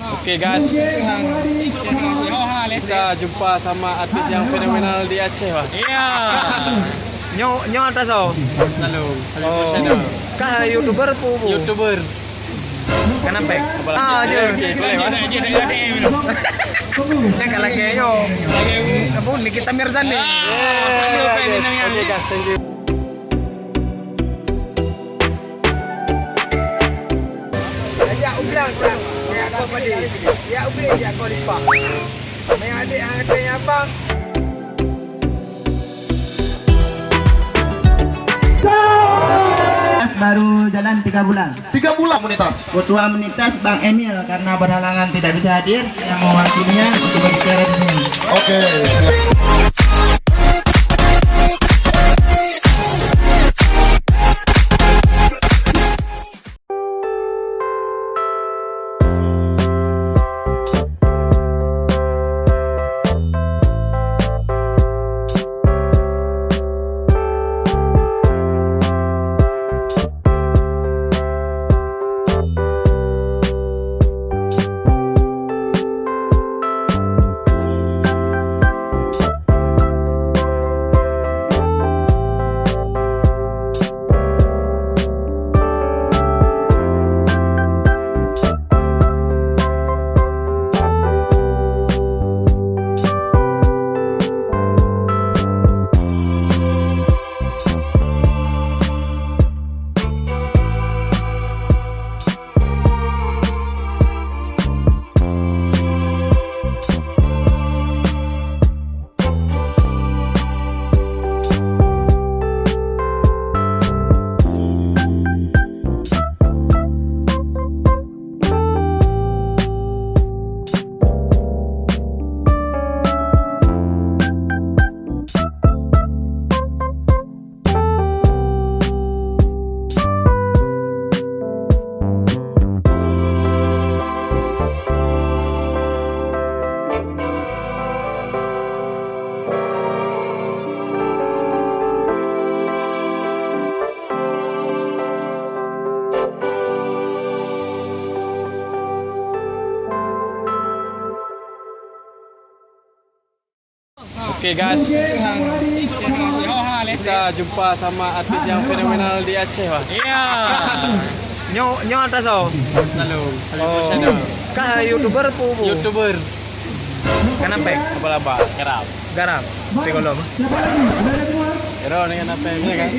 Oke guys, kita jumpa sama artis yang fenomenal di Aceh, Wah. Iya. Nyo atas Lalu, kah YouTuber pu? YouTuber. Kenapa? Oke, boleh, Wah. Yang kalah kayo. Apa Nikita Mirzani? Oke guys, thank you. Ya ulang. Ya kau pada. Ya ulang dia kau lipat. Main adik ada yang abang. Baru jalan 3 bulan. 3 bulan komunitas. Ketua komunitas Bang Emil karena berhalangan tidak bisa hadir yang mewakilinya untuk berbicara di sini. Oke. Oke guys, kita jumpa sama artis yang fenomenal di Aceh, Wah. Iya. Nyo atas Lalu, kah YouTuber pu? YouTuber. Kenapa? Apa-apa, kerap. Garam. Tegolom. Pero dengan apa ini kan?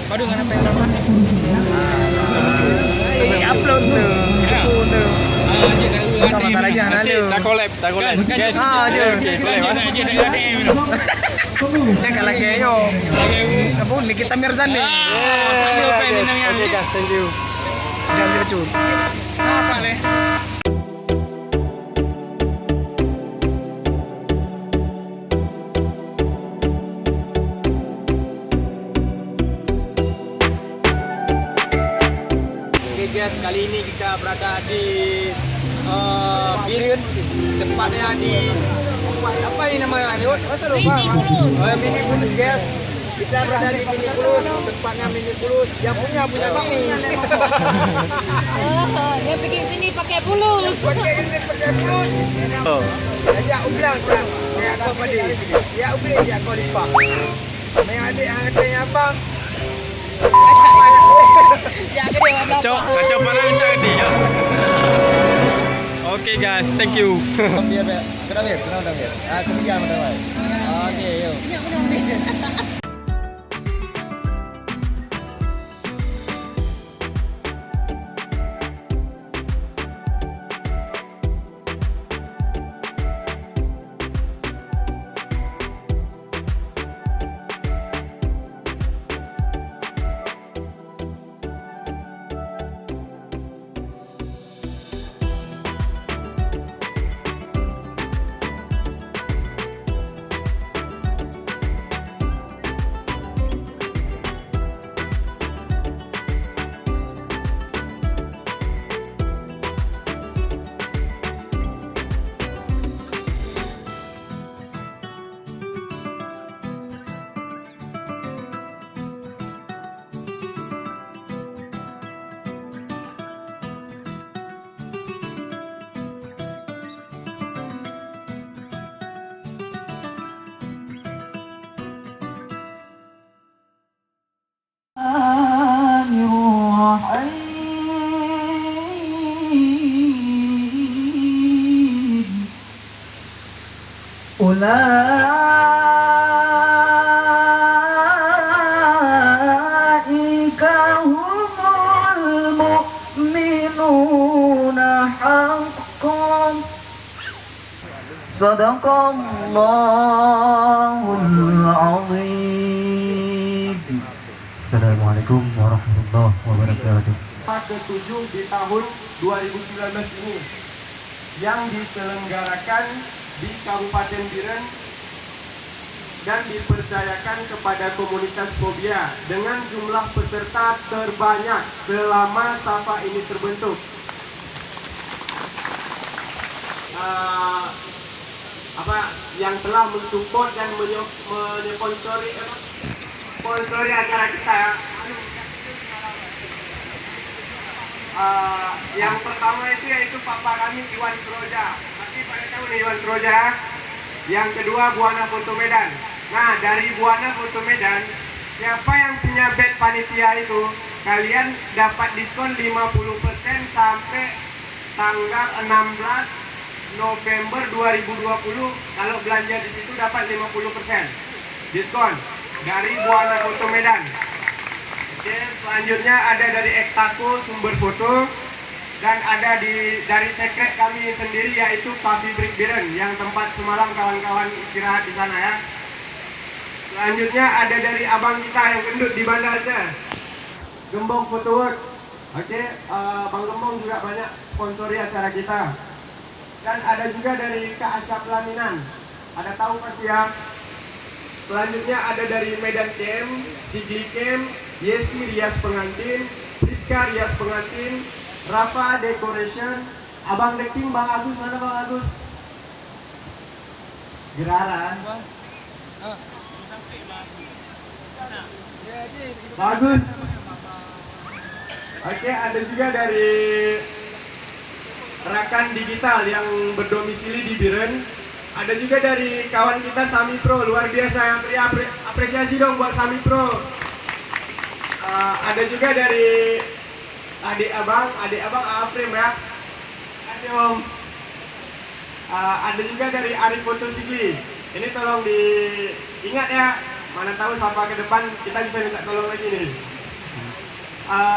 Aduh, kenapa yang lama? Upload tuh. Sama lagi Nanti tak collab. Guys. Oke, boleh, Wah. Yang kalah kayo. Apa Nikita Mirzani? Oke guys, thank you. Jangan lucu. Apa nih? Oke guys, kali ini kita berada di Birun, tempatnya di apa ini namanya? Mini Kulus. Mini Kulus guys. Kita berada di Mini Kulus, tempatnya Mini Kulus. Yang punya Mini. Oh, dia pergi sini pakai pulus. Pakai Kulus. Oh. Ya ulang. Ya kau pada. Ya ulang dia kau lipat. Main adik ada yang abang. Jaga dia Kacau parah jangan dia. Oke guys, thank you. Biar. Kenapa biar? Ketiga mana? Oke, yuk. Ulaika humul mu'minuna haqqan. Sadaqallahul azim. Assalamualaikum warahmatullahi wabarakatuh. ke-7 di tahun 2019 ini yang diselenggarakan di Kabupaten Biren dan dipercayakan kepada komunitas Fobia dengan jumlah peserta terbanyak selama SAFA ini terbentuk. Yang telah mensupport dan sponsori acara kita. Yang pertama itu yaitu papa kami Iwan Proja. Pasti pada tahu nih Iwan Proja. Yang kedua Buana Foto Medan. Nah, dari Buana Foto Medan, siapa yang punya bed panitia itu, kalian dapat diskon 50% sampai tanggal 16 November 2020. Kalau belanja di situ dapat 50% diskon dari Buana Foto Medan. Oke, selanjutnya ada dari Ektaku Sumber Foto dan ada dari secret kami sendiri yaitu Coffee Break Biren yang tempat semalam kawan-kawan istirahat di sana ya. Selanjutnya ada dari abang kita yang gendut di Banda Aceh, Gembong Fotowork. Oke, Bang Gembong juga banyak sponsori acara kita. Dan ada juga dari Kak Asyap Laminan. Ada tahu pasti ya. Selanjutnya ada dari Medan Camp, Sigli Camp, Yesi Rias Pengantin, Rizka Rias Pengantin, Rafa Decoration, Abang Deking, Bang Agus, mana Bang Agus? Geraran. Bagus. Oke, ada juga dari Rakan Digital yang berdomisili di Biren. Ada juga dari kawan kita Sami Pro, luar biasa, yang beri apresiasi dong buat Sami Pro. Ada juga dari adik abang Afrim ya. Kasih Om. Ada juga dari Arif Foto Sigli. Ini tolong diingat ya, mana tahu sampai ke depan kita bisa minta tolong lagi nih.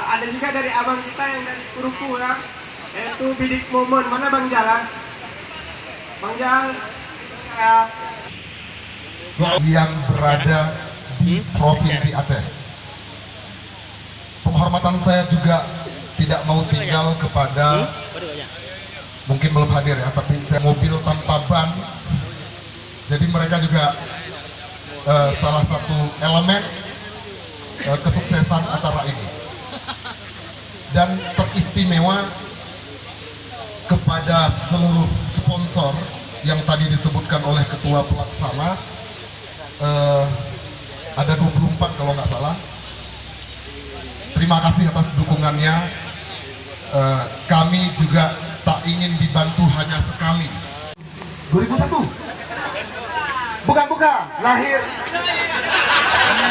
Ada juga dari abang kita yang dari Kuruku ya, yaitu Bidik Momon. Mana Bang Jalan? Bang Jalan ya. Yang berada di Provinsi Aceh. Penghormatan saya juga tidak mau tinggal kepada, mungkin belum hadir ya, tapi saya mobil tanpa ban. Jadi mereka juga salah satu elemen kesuksesan acara ini. Dan teristimewa kepada seluruh sponsor yang tadi disebutkan oleh ketua pelaksana, ada 24 kalau nggak salah. Terima kasih atas dukungannya. Kami juga tak ingin dibantu hanya sekali. 2001 bukan lahir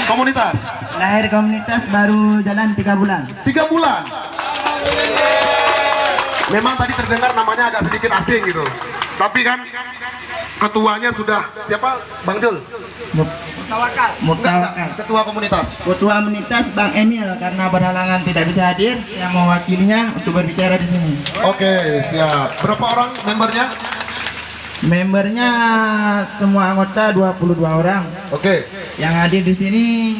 komunitas. Lahir komunitas baru jalan 3 bulan. 3 bulan. Memang tadi terdengar namanya agak sedikit asing gitu. Tapi kan ketuanya sudah siapa? Bang Dul. Mutawakal. Ketua komunitas. Ketua komunitas Bang Emil karena berhalangan tidak bisa hadir, yang mewakilinya untuk berbicara di sini. Oke, siap. Berapa orang membernya? Membernya semua anggota 22 orang. Oke. Yang hadir di sini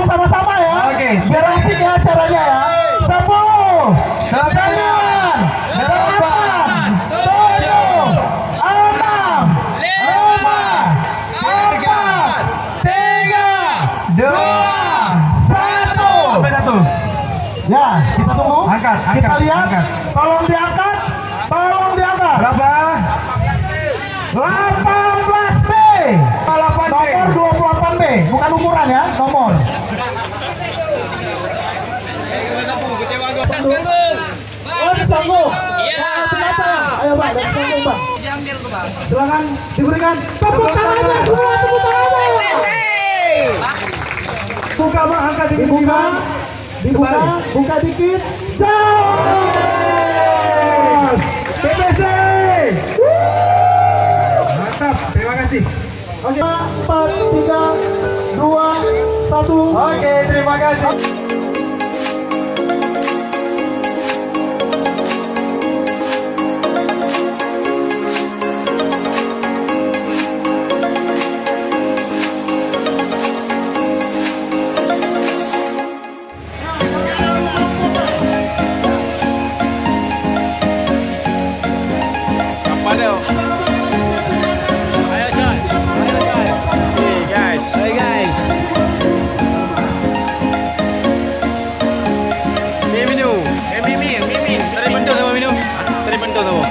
sama-sama ya. Oke, biar asik ya acaranya ya. 10, 9, 8, 7, 6, 5, 4, 3, 2, 1. Ya, kita tunggu. Kita lihat. Tolong diangkat. Berapa? 18B. Nomor 28B. Bukan ukuran ya, nomor. Oh, di panggung. Siapa? Ayo Pak, dari panggung Pak. Silakan diberikan tepuk tangannya semua, tepuk tangannya. Buka Pak, angkat dikit. Buka dikit. Jos! BBC! Mantap, terima kasih. Oke, 4, 3, 2, 1. Oke, terima kasih. Minum. Tadi bentuk sama minum. Tadi bentuk sama.